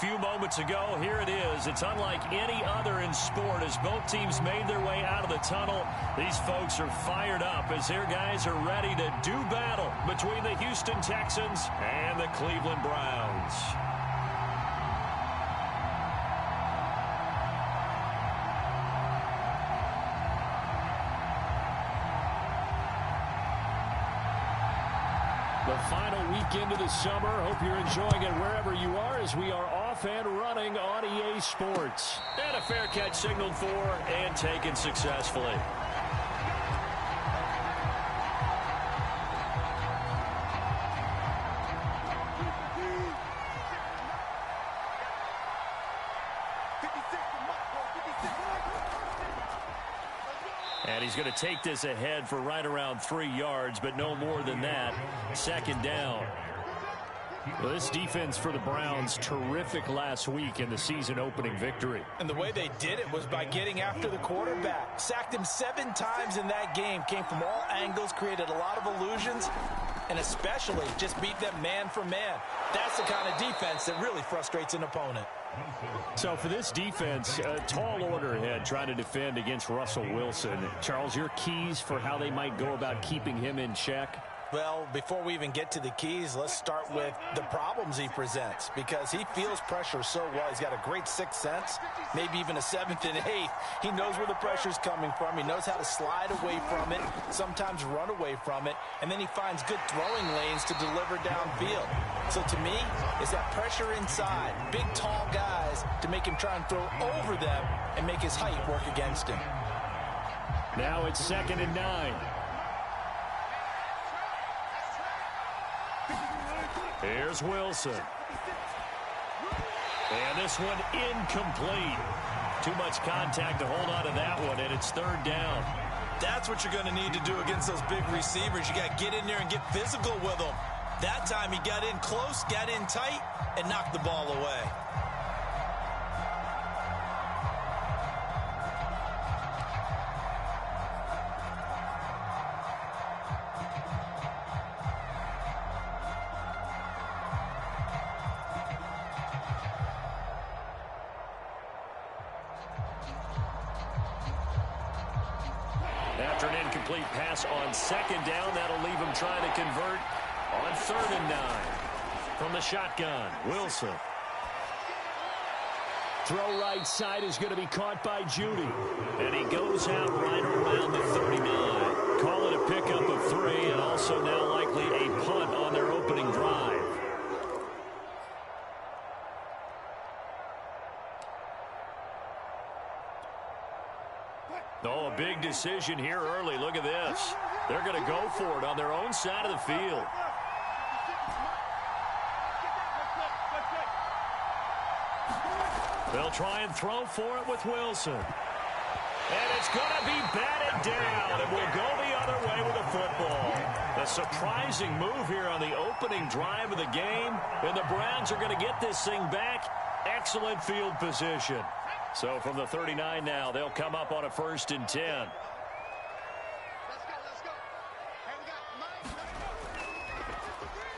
few moments ago. Here it is. It's unlike any other in sport as both teams made their way out of the tunnel. These folks are fired up as their guys are ready to do battle between the Houston Texans and the Cleveland Browns. The final weekend of the summer. Hope you're enjoying it wherever you are as we are off and running on EA Sports. And a fair catch signaled for and taken successfully. And he's going to take this ahead for right around 3 yards, but no more than that. Second down. Well, this defense for the Browns, terrific last week in the season-opening victory. And the way they did it was by getting after the quarterback. Sacked him 7 times in that game. Came from all angles, created a lot of illusions, and especially just beat them man for man. That's the kind of defense that really frustrates an opponent. So for this defense, a tall order ahead trying to defend against Russell Wilson. Charles, your keys for how they might go about keeping him in check? Well, before we even get to the keys, let's start with the problems he presents, because he feels pressure so well. He's got a great sixth sense, maybe even a seventh and eighth. He knows where the pressure's coming from. He knows how to slide away from it, sometimes run away from it, and then he finds good throwing lanes to deliver downfield. So to me, it's that pressure inside, big, tall guys to make him try and throw over them and make his height work against him. Now it's 2nd and 9. Here's Wilson. And this one incomplete. Too much contact to hold on to that one, and it's 3rd down. That's what you're going to need to do against those big receivers. You got to get in there and get physical with them. That time he got in close, got in tight, and knocked the ball away. After an incomplete pass on 2nd down, that'll leave him trying to convert on 3rd and 9. From the shotgun, Wilson. Throw right side is going to be caught by Judy. And he goes out right around the 39. Call it a pickup of 3 and also now likely a punt on their opening drive. Oh, a big decision here early. Look at this. They're going to go for it on their own side of the field. They'll try and throw for it with Wilson. And it's going to be batted down, and we'll go the other way with the football. A surprising move here on the opening drive of the game, and the Browns are going to get this thing back. Excellent field position. So from the 39 now, they'll come up on a 1st and 10.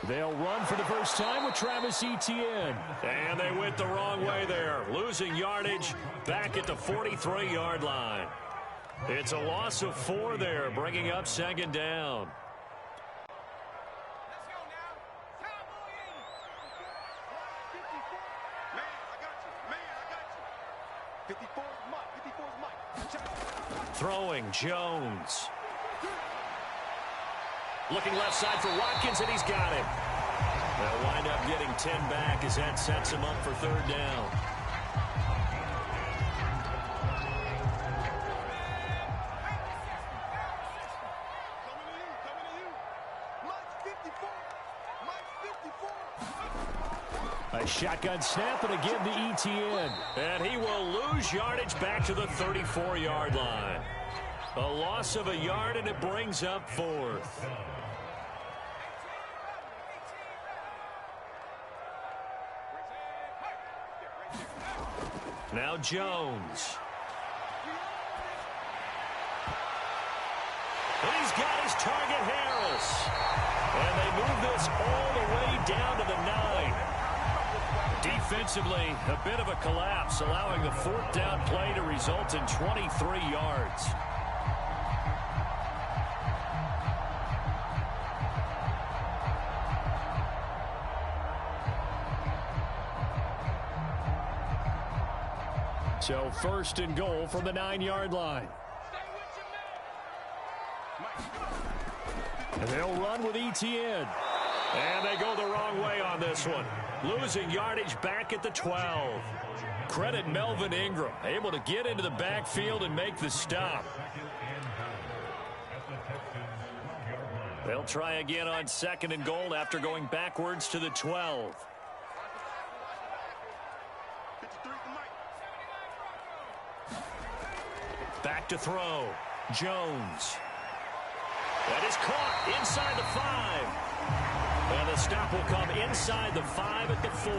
They'll run for the first time with Travis Etienne. And they went the wrong way there. Losing yardage back at the 43-yard line. It's a loss of 4 there, bringing up 2nd down. Throwing, Jones. Looking left side for Watkins, and he's got him. They'll wind up getting 10 back as that sets him up for 3rd down. A shotgun snap, and again to Etienne. And he will lose yardage back to the 34-yard line. A loss of a yard, and it brings up 4th. Now Jones. And he's got his target, Harris. And they move this all the way down to the 9. Defensively, a bit of a collapse, allowing the fourth down play to result in 23 yards. So first and goal from the 9-yard line. And they'll run with ETN. And they go the wrong way on this one. Losing yardage back at the 12. Credit Melvin Ingram, able to get into the backfield and make the stop. They'll try again on second and goal after going backwards to the 12. Back to throw. Jones. That is caught inside the 5. And the stop will come inside the 5 at the 4.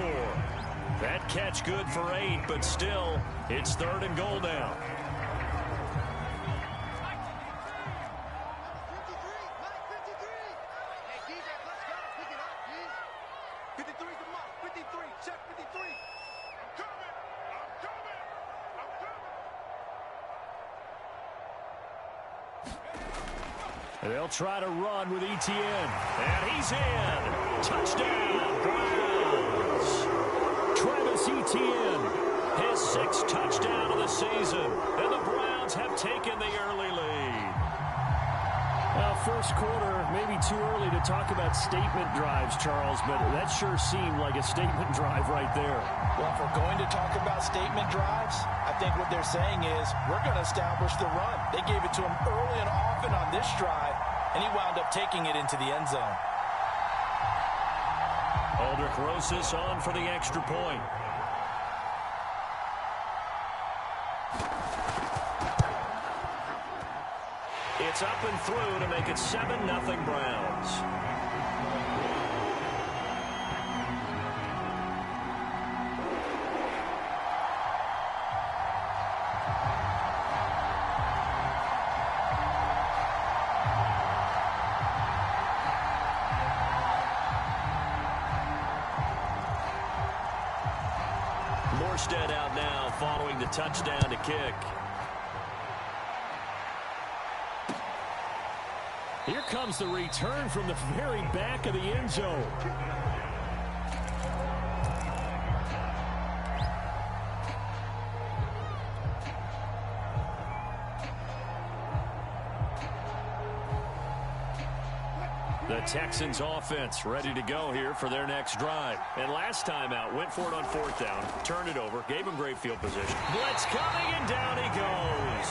That catch good for 8, but still, it's third and goal now. They'll try to run with ETN. And he's in. Touchdown, Browns. Travis Etienne, his 6th touchdown of the season. And the Browns have taken the early lead. Well, first quarter, maybe too early to talk about statement drives, Charles, but that sure seemed like a statement drive right there. Well, if we're going to talk about statement drives, I think what they're saying is we're going to establish the run. They gave it to him early and often on this drive, and he wound up taking it into the end zone. Aldrich Rosas on for the extra point. It's up and through to make it 7-0 Browns. Morstead out now following the touchdown to kick. Here comes the return from the very back of the end zone. The Texans offense ready to go here for their next drive. And last time out, went for it on 4th down, turned it over, gave him great field position. Blitz coming, and down he goes.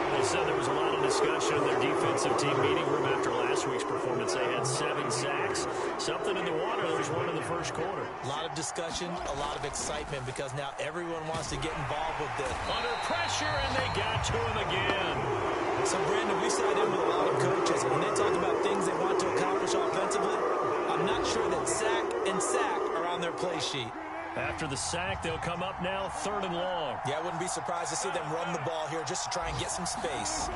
They said there was a lot of discussion in their defensive team meeting room after last week's performance. They had 7 sacks. Something in the water. There was one in the first quarter. A lot of discussion, a lot of excitement, because now everyone wants to get involved with this. Under pressure, and they got to him again. So, Brandon, we sat in with a lot of coaches. When they talk about things they want to accomplish offensively, I'm not sure that sack and sack are on their play sheet. After the sack, they'll come up now 3rd and long. Yeah, I wouldn't be surprised to see them run the ball here just to try and get some space.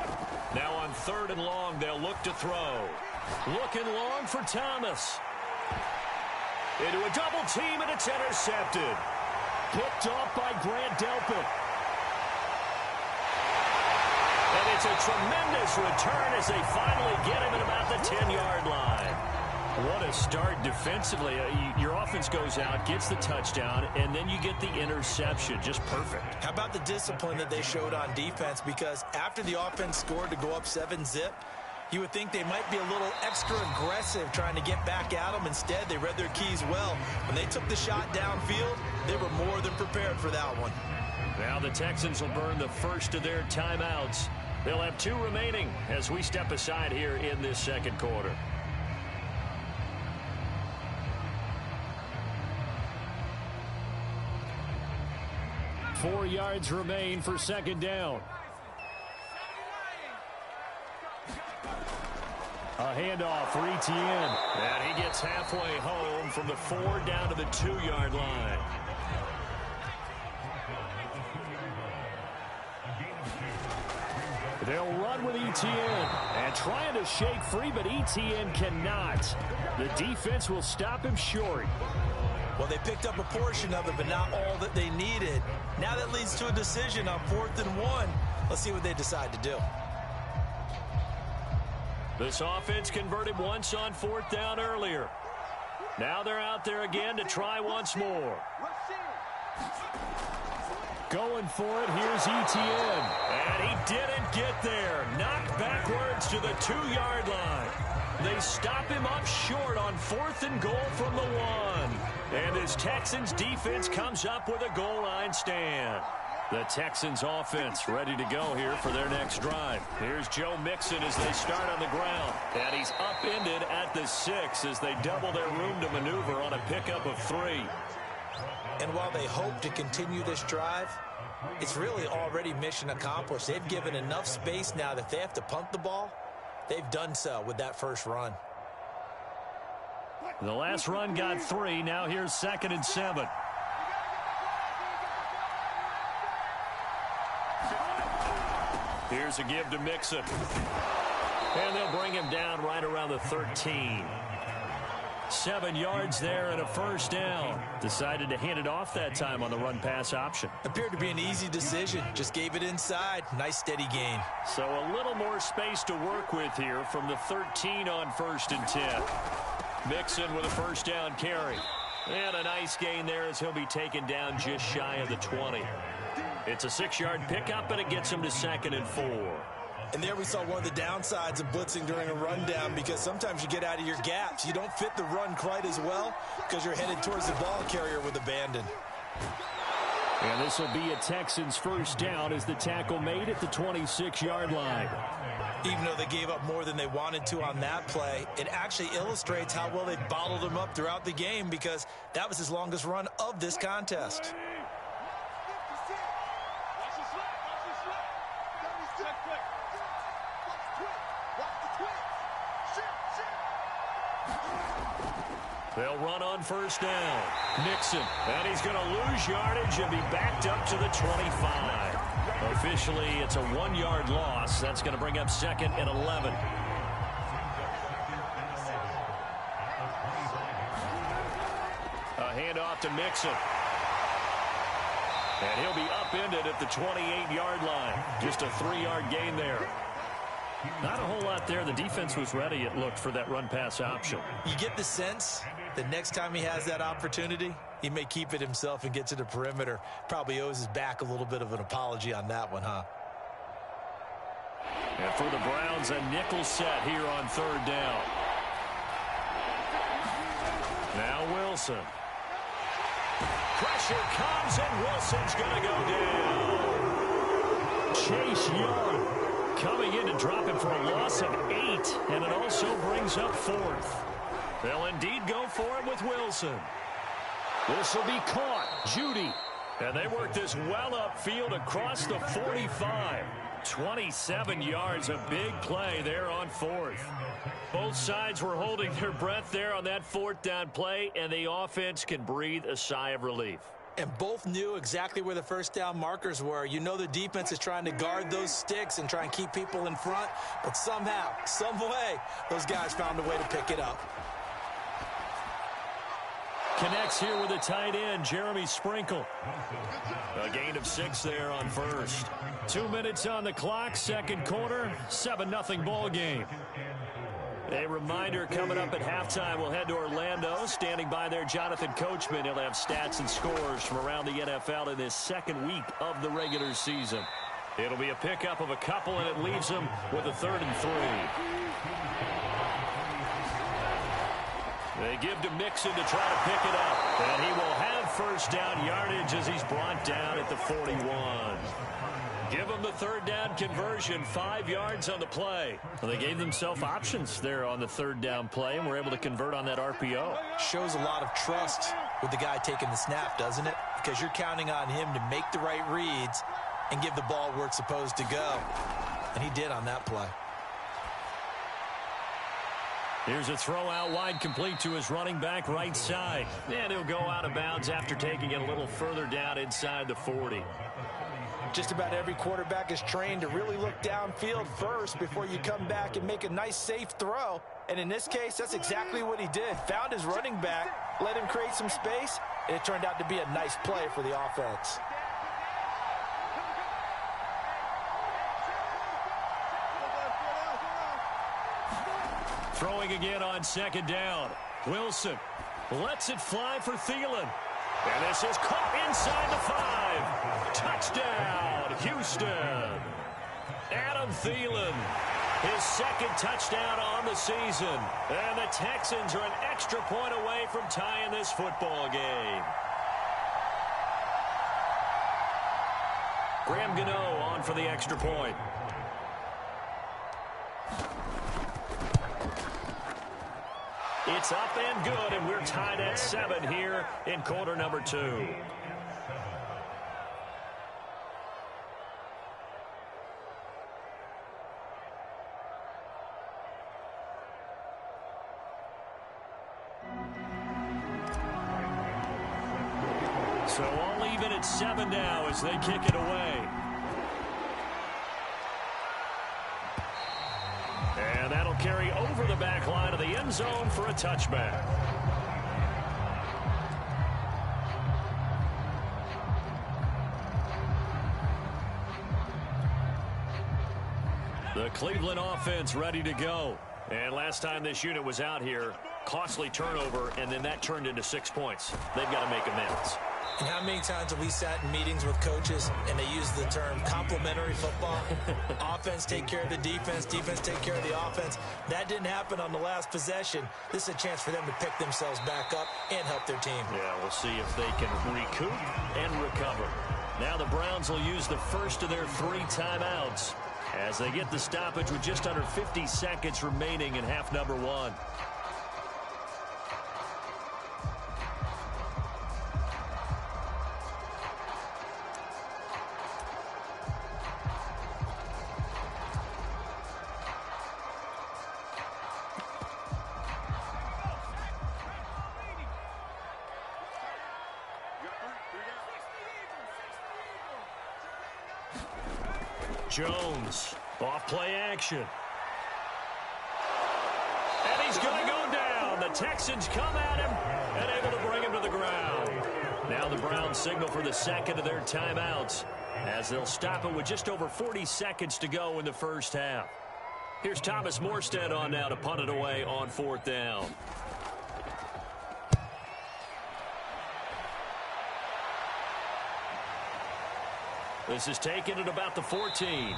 Now on 3rd and long, they'll look to throw. Looking long for Thomas. Into a double team, and it's intercepted. Picked off by Grant Delpit. And it's a tremendous return as they finally get him at about the 10-yard line. What a start defensively. Your offense goes out, gets the touchdown, and then you get the interception. Just perfect. How about the discipline that they showed on defense? Because after the offense scored to go up 7-zip, you would think they might be a little extra aggressive trying to get back at them. Instead, they read their keys well. When they took the shot downfield, they were more than prepared for that one. Now the Texans will burn the first of their timeouts. They'll have 2 remaining as we step aside here in this second quarter. Four yards remain for second down. A handoff for Etienne. And he gets halfway home from the 4 down to the 2-yard line. They'll run with Etienne. And trying to shake free, but Etienne cannot. The defense will stop him short. Well, they picked up a portion of it, but not all that they needed. Now that leads to a decision on 4th and 1. Let's see what they decide to do. This offense converted once on 4th down earlier. Now they're out there again to try once more. Going for it, here's Etienne. And he didn't get there. Knocked backwards to the 2-yard line. They stop him up short on 4th and goal from the 1. And this Texans defense comes up with a goal line stand. The Texans offense ready to go here for their next drive. Here's Joe Mixon as they start on the ground. And he's upended at the 6 as they double their room to maneuver on a pickup of 3. And while they hope to continue this drive, it's really already mission accomplished. They've given enough space now that if they have to punt the ball, they've done so with that first run. The last run got 3. Now here's 2nd and 7. Here's a give to Mixon. And they'll bring him down right around the 13. 7 yards there and a first down. Decided to hand it off that time on the run-pass option. Appeared to be an easy decision. Just gave it inside. Nice steady gain. So a little more space to work with here from the 13 on 1st and 10. Mixon with a first down carry. And a nice gain there as he'll be taken down just shy of the 20. It's a 6-yard pickup, and it gets him to 2nd and 4. And there we saw one of the downsides of blitzing during a rundown, because sometimes you get out of your gaps. You don't fit the run quite as well because you're headed towards the ball carrier with abandon. And this will be a Texans first down as the tackle made at the 26-yard line. Even though they gave up more than they wanted to on that play, it actually illustrates how well they bottled him up throughout the game, because that was his longest run of this contest. They'll run on first down. Nixon, and he's going to lose yardage and be backed up to the 25. Officially, it's a 1-yard loss. That's going to bring up 2nd and 11. A handoff to Mixon. And he'll be upended at the 28-yard line. Just a 3-yard gain there. Not a whole lot there. The defense was ready, it looked, for that run-pass option. You get the sense that next time he has that opportunity, he may keep it himself and get to the perimeter. Probably owes his back a little bit of an apology on that one, huh? And for the Browns, a nickel set here on 3rd down. Now Wilson. Pressure comes, and Wilson's going to go down. Chase Young coming in to drop him for a loss of 8, and it also brings up 4th. They'll indeed go for it with Wilson. This will be caught. Judy. And they work this well upfield across the 45. 27 yards, a big play there on 4th. Both sides were holding their breath there on that 4th down play, and the offense can breathe a sigh of relief. And both knew exactly where the first down markers were. You know the defense is trying to guard those sticks and try and keep people in front, but somehow, some way, those guys found a way to pick it up. Connects here with a tight end, Jeremy Sprinkle. A gain of 6 there on 1st. 2 minutes on the clock, 2nd quarter, 7-0 ball game. A reminder, coming up at halftime, we'll head to Orlando. Standing by there, Jonathan Coachman. He'll have stats and scores from around the NFL in this 2nd week of the regular season. It'll be a pickup of a couple, and it leaves them with a 3rd and 3. They give to Mixon to try to pick it up. And he will have first down yardage as he's brought down at the 41. Give them the 3rd down conversion, 5 yards on the play. Well, they gave themselves options there on the 3rd down play, and were able to convert on that RPO. Shows a lot of trust with the guy taking the snap, doesn't it? Because you're counting on him to make the right reads and give the ball where it's supposed to go. And he did on that play. Here's a throw out wide, complete to his running back right side. And he'll go out of bounds after taking it a little further down inside the 40. Just about every quarterback is trained to really look downfield first before you come back and make a nice, safe throw. And in this case, that's exactly what he did. Found his running back, let him create some space, and it turned out to be a nice play for the offense. Throwing again on second down. Wilson lets it fly for Thielen. And this is caught inside the 5. Touchdown, Houston. Adam Thielen, his second touchdown on the season. And the Texans are an extra point away from tying this football game. Graham Gano on for the extra point. It's up and good, and we're tied at 7 here in quarter number 2. So all even at 7 now as they kick it away. And that'll carry over the back line of the end zone for a touchback. The Cleveland offense ready to go. And last time this unit was out here, costly turnover, and then that turned into 6 points. They've got to make amends. And how many times have we sat in meetings with coaches and they use the term complementary football? Offense take care of the defense, defense take care of the offense. That didn't happen on the last possession. This is a chance for them to pick themselves back up and help their team. Yeah, we'll see if they can recoup and recover. Now the Browns will use the first of their 3 timeouts as they get the stoppage with just under 50 seconds remaining in half number 1. Jones, off play action. And he's going to go down. The Texans come at him and able to bring him to the ground. Now the Browns signal for the second of their timeouts as they'll stop it with just over 40 seconds to go in the first half. Here's Thomas Morstead on now to punt it away on 4th down. This is taken at about the 14.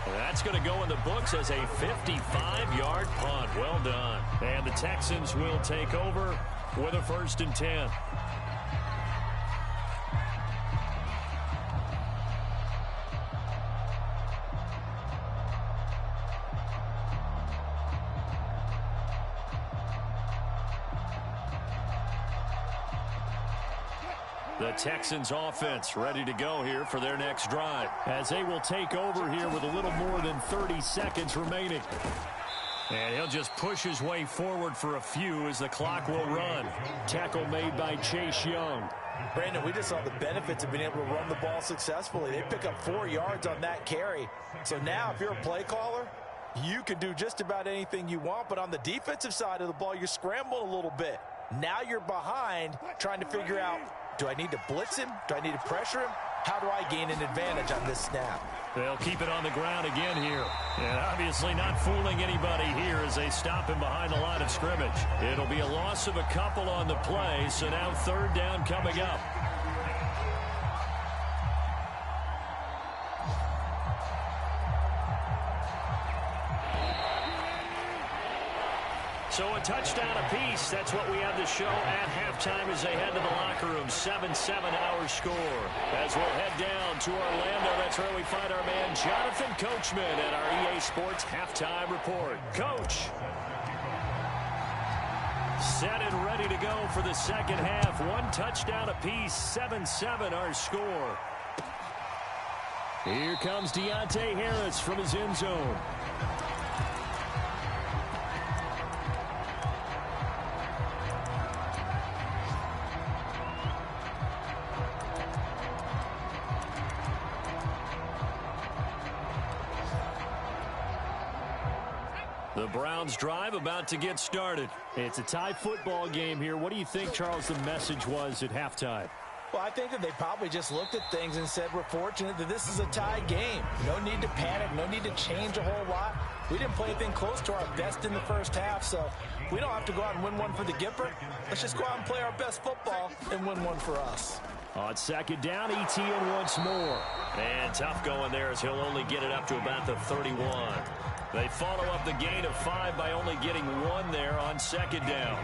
That's going to go in the books as a 55-yard punt. Well done. And the Texans will take over with a 1st and 10. The Texans offense ready to go here for their next drive as they will take over here with a little more than 30 seconds remaining. And he'll just push his way forward for a few as the clock will run. Tackle made by Chase Young. Brandon, we just saw the benefits of being able to run the ball successfully. They pick up 4 yards on that carry. So now if you're a play caller, you can do just about anything you want. But on the defensive side of the ball, you're scrambling a little bit. Now you're behind trying to figure out, do I need to blitz him? Do I need to pressure him? How do I gain an advantage on this snap? They'll keep it on the ground again here. And obviously not fooling anybody here as they stop him behind the line of scrimmage. It'll be a loss of a couple on the play, so now 3rd down coming up. So a touchdown apiece. That's what we have to show at halftime as they head to the locker room. 7-7 our score. As we'll head down to Orlando, that's where we find our man Jonathan Coachman at our EA Sports Halftime Report. Coach. Set and ready to go for the second half. 1 touchdown apiece. 7-7 our score. Here comes Deontay Harris from his end zone. The Browns drive about to get started. It's a tie football game here. What do you think, Charles, the message was at halftime? Well, I think that they probably just looked at things and said, we're fortunate that this is a tie game. No need to panic, no need to change a whole lot. We didn't play anything close to our best in the first half, so we don't have to go out and win one for the Gipper. Let's just go out and play our best football and win one for us. On second down, ETN once more. And tough going there as he'll only get it up to about the 31. They follow up the gain of 5 by only getting 1 there on second down.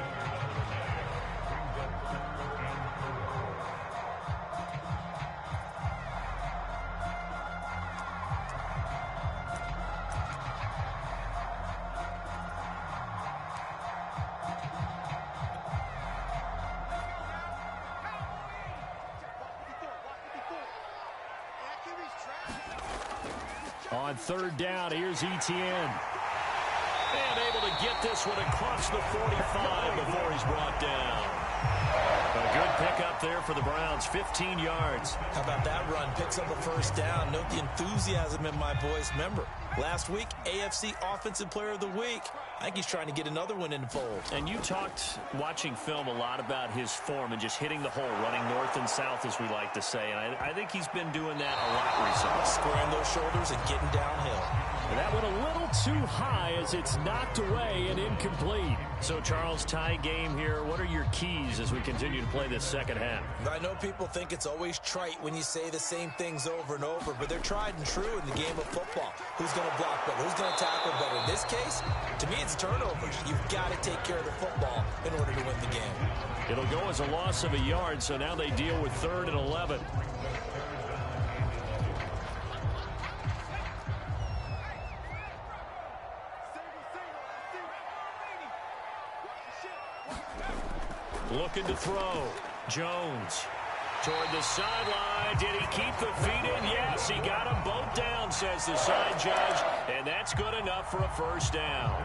On third down, here's ETN. And able to get this one across the 45 before he's brought down. A good pickup there for the Browns, 15 yards. How about that run? Picks up a first down. Note the enthusiasm in my voice. Remember, last week, AFC Offensive Player of the Week. I think he's trying to get another one in the fold. And you talked, watching film, a lot about his form and just hitting the hole, running north and south, as we like to say. And I think he's been doing that a lot recently. Squaring those shoulders and getting downhill. That went a little too high as it's knocked away and incomplete. So, Charles, tie game here. What are your keys as we continue to play this second half? I know people think it's always trite when you say the same things over and over, but they're tried and true in the game of football. Who's going to block better? Who's going to tackle better? In this case, to me, it's turnovers. You've got to take care of the football in order to win the game. It'll go as a loss of a yard, so now they deal with 3rd and 11. Looking to throw. Jones toward the sideline. Did he keep the feet in? Yes, he got them both down, says the side judge. And that's good enough for a first down.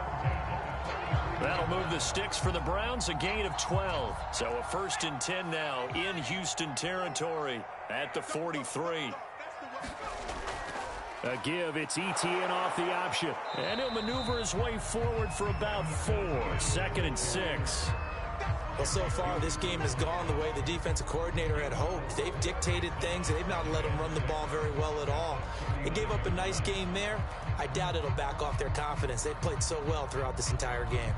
That'll move the sticks for the Browns, a gain of 12. So a 1st and 10 now in Houston territory at the 43. A give, it's ETN off the option. And he'll maneuver his way forward for about 4. 2nd and 6. Well, so far, this game has gone the way the defensive coordinator had hoped. They've dictated things, and they've not let them run the ball very well at all. They gave up a nice game there. I doubt it'll back off their confidence. They've played so well throughout this entire game.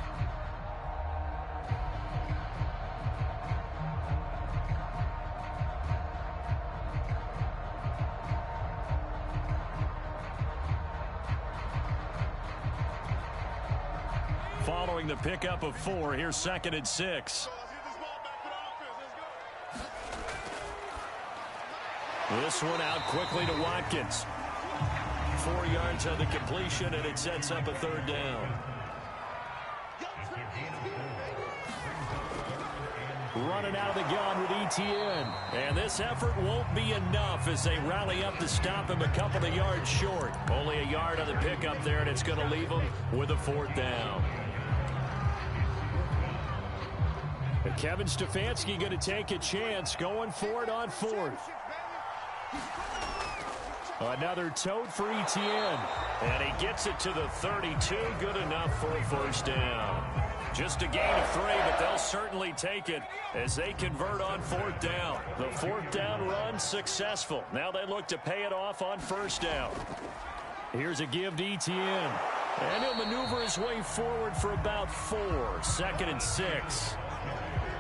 Following the pickup of 4, here's 2nd and 6. This one out quickly to Watkins. 4 yards on the completion, and it sets up a 3rd down. Running out of the gun with ETN. And this effort won't be enough as they rally up to stop him a couple of yards short. Only a yard on the pickup there, and it's going to leave him with a 4th down. Kevin Stefanski going to take a chance, going for it on 4th. Another tote for ETN. And he gets it to the 32, good enough for a 1st down. Just a gain of 3, but they'll certainly take it as they convert on 4th down. The 4th down run successful. Now they look to pay it off on 1st down. Here's a give to ETN. And he'll maneuver his way forward for about 4. 2nd and 6.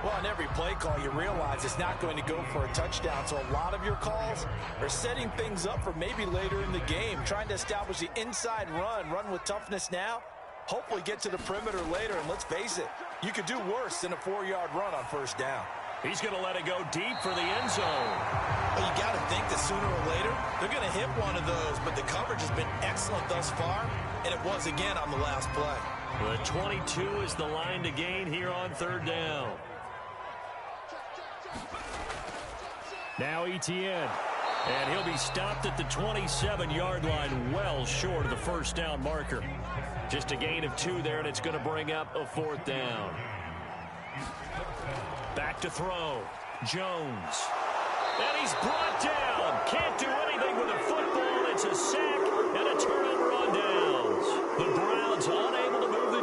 Well, on every play call, you realize it's not going to go for a touchdown. So a lot of your calls are setting things up for maybe later in the game, trying to establish the inside run with toughness now, hopefully get to the perimeter later. And let's face it, you could do worse than a 4-yard run on 1st down. He's going to let it go deep for the end zone. Well, you got to think that sooner or later, they're going to hit one of those. But the coverage has been excellent thus far, and it was again on the last play. The 22 is the line to gain here on 3rd down. Now ETN. And he'll be stopped at the 27-yard line, well short of the 1st down marker. Just a gain of 2 there, and it's going to bring up a 4th down. Back to throw. Jones. And he's brought down. Can't do anything with a football. It's a sack and a turnover on downs. The Browns unable to move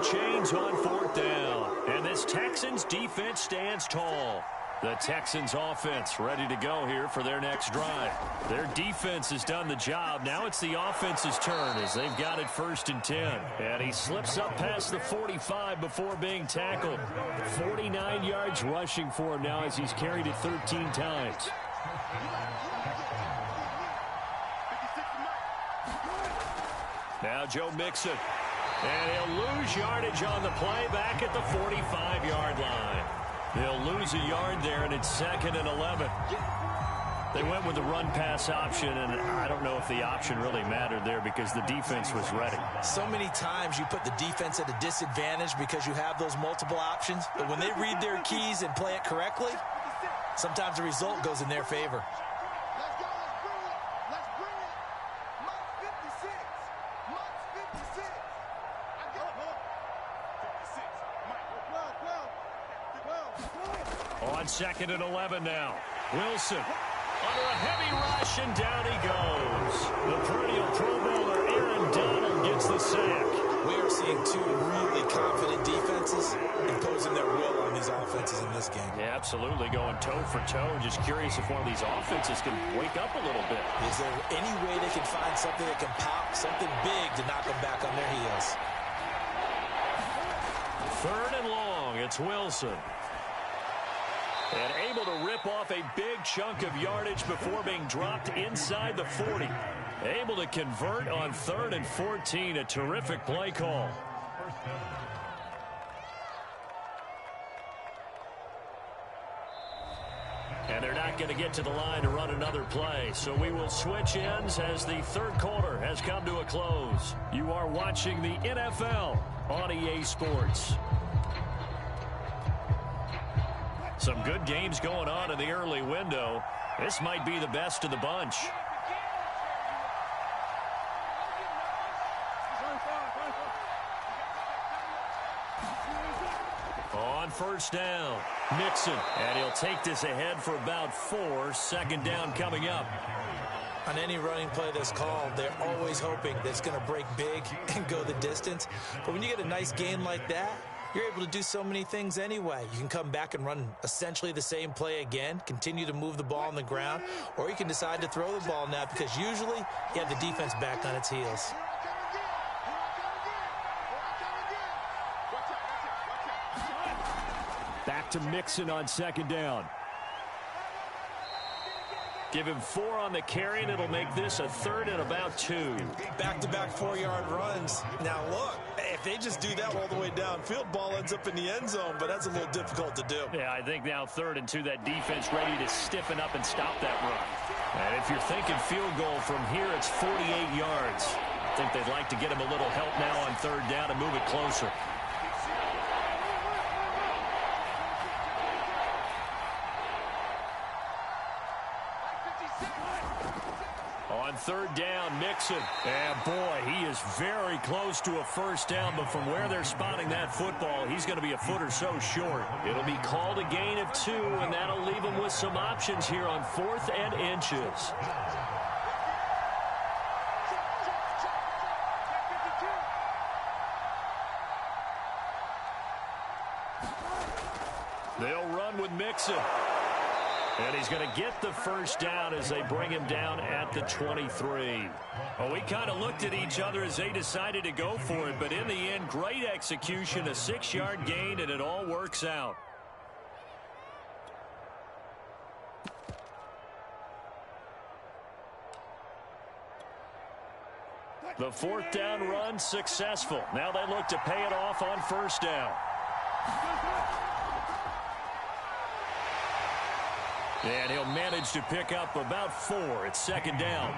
Texans defense stands tall. The Texans offense ready to go here for their next drive. Their defense has done the job. Now it's the offense's turn as they've got it 1st and 10. And he slips up past the 45 before being tackled. 49 yards rushing for him now as he's carried it 13 times. Now Joe Mixon. And he'll lose yardage on the play back at the 45-yard line. They'll lose a yard there, and it's 2nd and 11. They went with the run-pass option, and I don't know if the option really mattered there because the defense was ready. So many times you put the defense at a disadvantage because you have those multiple options, but when they read their keys and play it correctly, sometimes the result goes in their favor. On 2nd and 11 now. Wilson under a heavy rush, and down he goes. The perennial Pro Bowler Aaron Donald gets the sack. We are seeing two really confident defenses imposing their will on these offenses in this game. Yeah, absolutely, going toe for toe. Just curious if one of these offenses can wake up a little bit. Is there any way they can find something that can pop, something big to knock them back on their heels? 3rd and long. It's Wilson. And able to rip off a big chunk of yardage before being dropped inside the 40. Able to convert on 3rd and 14. A terrific play call. And they're not going to get to the line to run another play. So we will switch ends as the 3rd quarter has come to a close. You are watching the NFL on EA Sports. Some good games going on in the early window. This might be the best of the bunch. On 1st down, Mixon. And he'll take this ahead for about 4. 2nd down coming up. On any running play that's called, they're always hoping that it's going to break big and go the distance. But when you get a nice gain like that, you're able to do so many things anyway. You can come back and run essentially the same play again, continue to move the ball on the ground, or you can decide to throw the ball now because usually you have the defense back on its heels. Back to Mixon on 2nd down. Give him 4 on the carry, and it'll make this a 3rd and about 2. Back-to-back 4-yard runs. Now, look, if they just do that all the way downfield, ball ends up in the end zone, but that's a little difficult to do. Yeah, I think now 3rd and 2, that defense ready to stiffen up and stop that run. And if you're thinking field goal from here, it's 48 yards. I think they'd like to get him a little help now on 3rd down and move it closer. On 3rd down, Mixon. And boy, he is very close to a 1st down, but from where they're spotting that football, he's going to be a foot or so short. It'll be called a gain of 2, and that'll leave him with some options here on 4th and inches. They'll run with Mixon. And he's going to get the 1st down as they bring him down at the 23. Well, we kind of looked at each other as they decided to go for it, but in the end, great execution, a 6-yard gain, and it all works out. The 4th down run successful. Now they look to pay it off on 1st down. And he'll manage to pick up about 4. It's 2nd down.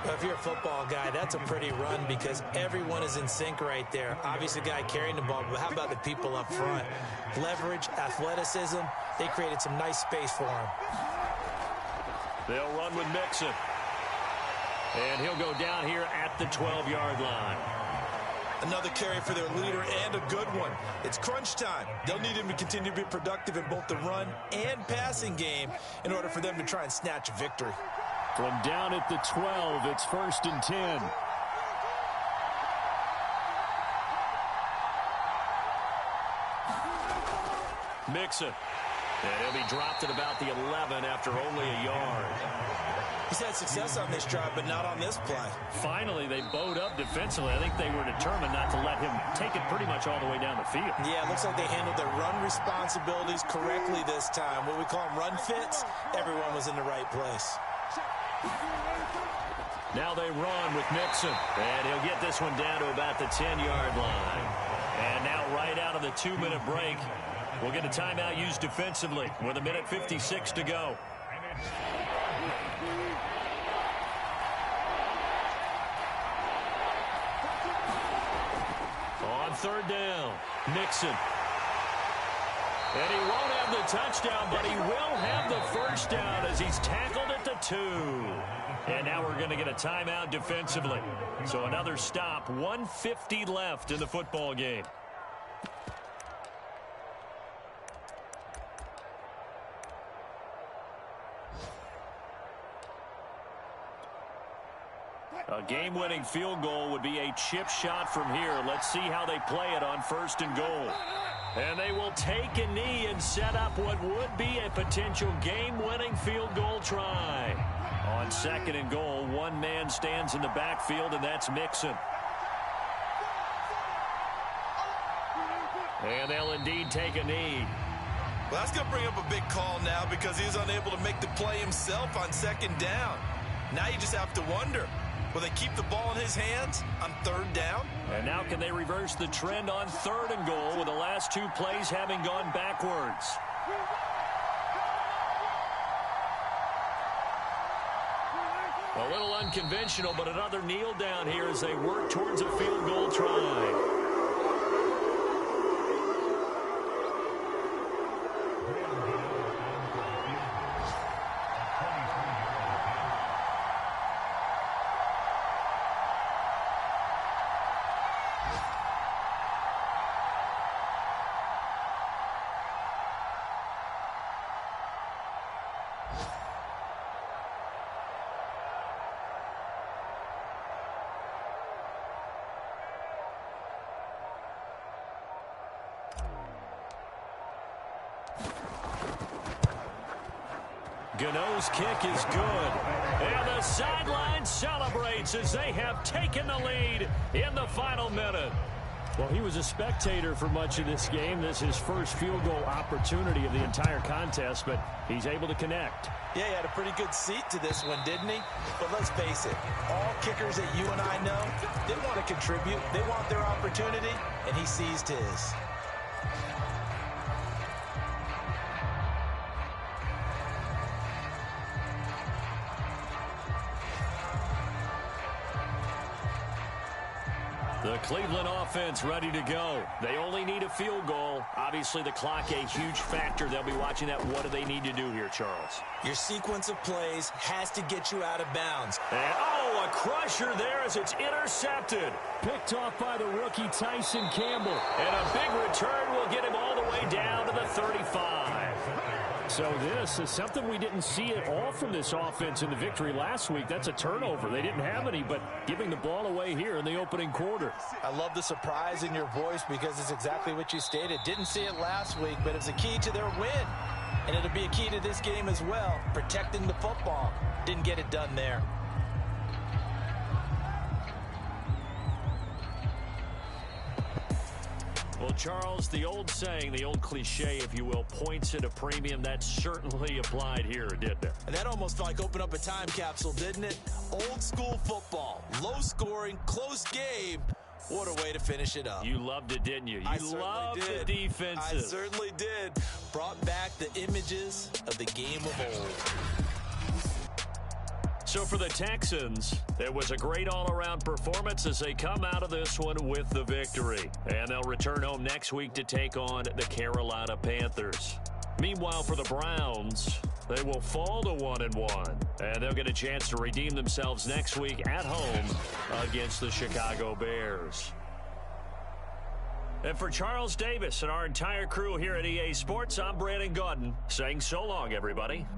Well, if you're a football guy, that's a pretty run because everyone is in sync right there. Obviously, the guy carrying the ball, but how about the people up front? Leverage, athleticism, they created some nice space for him. They'll run with Mixon. And he'll go down here at the 12-yard line. Another carry for their leader and a good one. It's crunch time. They'll need him to continue to be productive in both the run and passing game in order for them to try and snatch a victory. From down at the 12, it's 1st and 10. Mixon. And he'll be dropped at about the 11 after only a yard. He's had success on this drive, but not on this play. Finally, they bowed up defensively. I think they were determined not to let him take it pretty much all the way down the field. Yeah, it looks like they handled their run responsibilities correctly this time. What we call them run fits, everyone was in the right place. Now they run with Mixon. And he'll get this one down to about the 10-yard line. And now right out of the 2-minute break, we'll get a timeout used defensively with 1:56 to go. On third down, Mixon. And he won't have the touchdown, but he will have the first down as he's tackled at the 2. And now we're going to get a timeout defensively. So another stop, 1:50 left in the football game. A game-winning field goal would be a chip shot from here. Let's see how they play it on 1st and goal. And they will take a knee and set up what would be a potential game-winning field goal try. On 2nd and goal, one man stands in the backfield, and that's Mixon. And they'll indeed take a knee. Well, that's going to bring up a big call now because he was unable to make the play himself on 2nd down. Now you just have to wonder, will they keep the ball in his hands on 3rd down? And now can they reverse the trend on 3rd and goal with the last 2 plays having gone backwards? A little unconventional, but another kneel down here as they work towards a field goal try. Gano's kick is good. And the sideline celebrates as they have taken the lead in the final minute. Well, he was a spectator for much of this game. This is his first field goal opportunity of the entire contest, but he's able to connect. Yeah, he had a pretty good seat to this one, didn't he? But let's face it, all kickers that you and I know, they want to contribute. They want their opportunity, and he seized his. The Cleveland offense ready to go. They only need a field goal. Obviously, the clock a huge factor. They'll be watching that. What do they need to do here, Charles? Your sequence of plays has to get you out of bounds. And, oh, a crusher there as it's intercepted. Picked off by the rookie Tyson Campbell. And a big return will get him all the way down to the 35. So this is something we didn't see at all from this offense in the victory last week. That's a turnover. They didn't have any, but giving the ball away here in the opening quarter. I love the surprise in your voice because it's exactly what you stated. Didn't see it last week, but it's a key to their win. And it'll be a key to this game as well, protecting the football. Didn't get it done there. Well, Charles, the old saying, the old cliche, if you will, points at a premium, that certainly applied here, didn't it? And that almost like opened up a time capsule, didn't it? Old school football, low scoring, close game. What a way to finish it up. You loved it, didn't you? You loved the defenses. I certainly did. Brought back the images of the game of old. So for the Texans, it was a great all-around performance as they come out of this one with the victory. And they'll return home next week to take on the Carolina Panthers. Meanwhile, for the Browns, they will fall to 1-1. And they'll get a chance to redeem themselves next week at home against the Chicago Bears. And for Charles Davis and our entire crew here at EA Sports, I'm Brandon Gaudin saying so long, everybody.